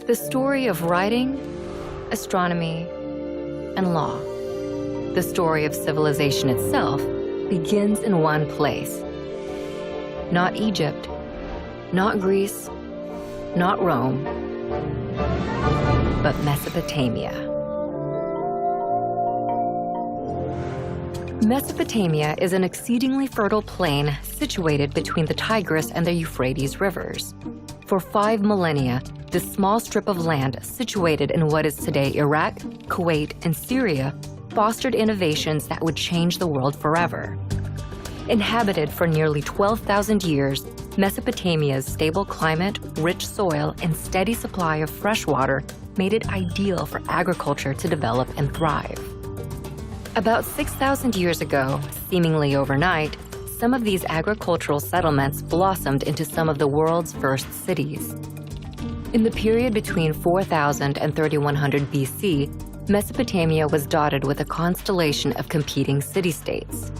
The story of writing, astronomy, and law. The story of civilization itself begins in one place. Not Egypt, not Greece, not Rome, but Mesopotamia. Mesopotamia is an exceedingly fertile plain situated between the Tigris and the Euphrates rivers. For 5 millennia, this small strip of land situated in what is today Iraq, Kuwait, and Syria fostered innovations that would change the world forever. Inhabited for nearly 12,000 years, Mesopotamia's stable climate, rich soil, and steady supply of fresh water made it ideal for agriculture to develop and thrive. About 6,000 years ago, seemingly overnight, some of these agricultural settlements blossomed into some of the world's first cities. In the period between 4000 and 3100 BC, Mesopotamia was dotted with a constellation of competing city-states.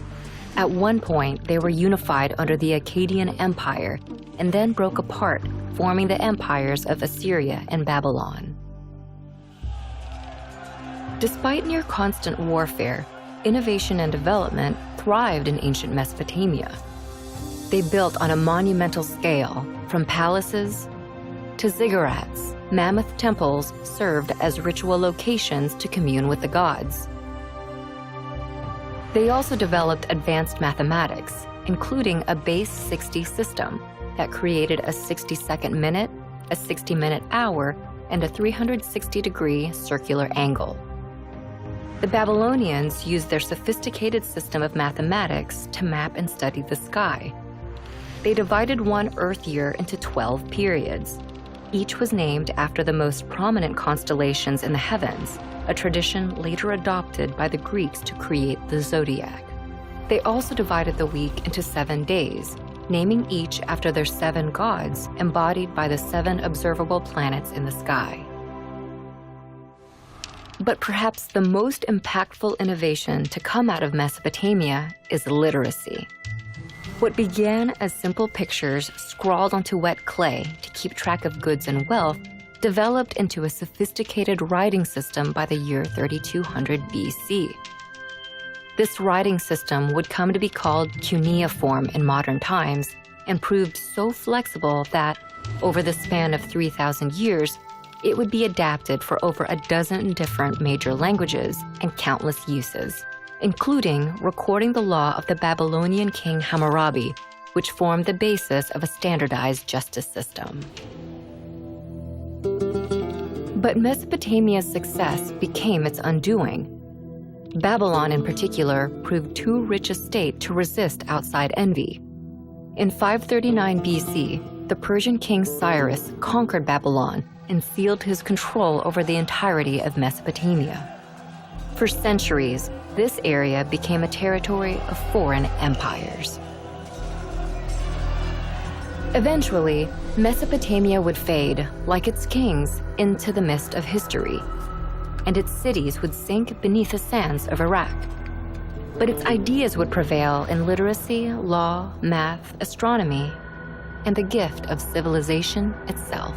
At one point, they were unified under the Akkadian Empire and then broke apart, forming the empires of Assyria and Babylon. Despite near constant warfare, innovation and development thrived in ancient Mesopotamia. They built on a monumental scale, from palaces to ziggurats. Mammoth temples served as ritual locations to commune with the gods. They also developed advanced mathematics, including a base 60 system that created a 60-second minute, a 60-minute hour, and a 360-degree circular angle. The Babylonians used their sophisticated system of mathematics to map and study the sky. They divided one Earth year into 12 periods. Each was named after the most prominent constellations in the heavens, a tradition later adopted by the Greeks to create the zodiac. They also divided the week into 7 days, naming each after their 7 gods embodied by the 7 observable planets in the sky. But perhaps the most impactful innovation to come out of Mesopotamia is literacy. What began as simple pictures scrawled onto wet clay to keep track of goods and wealth developed into a sophisticated writing system by the year 3200 BC. This writing system would come to be called cuneiform in modern times and proved so flexible that, over the span of 3,000 years, it would be adapted for over a dozen different major languages and countless uses, including recording the law of the Babylonian king Hammurabi, which formed the basis of a standardized justice system. But Mesopotamia's success became its undoing. Babylon, in particular, proved too rich a state to resist outside envy. In 539 BC, the Persian king Cyrus conquered Babylon and sealed his control over the entirety of Mesopotamia. For centuries, this area became a territory of foreign empires. Eventually, Mesopotamia would fade, like its kings, into the mist of history, and its cities would sink beneath the sands of Iraq. But its ideas would prevail in literacy, law, math, astronomy, and the gift of civilization itself.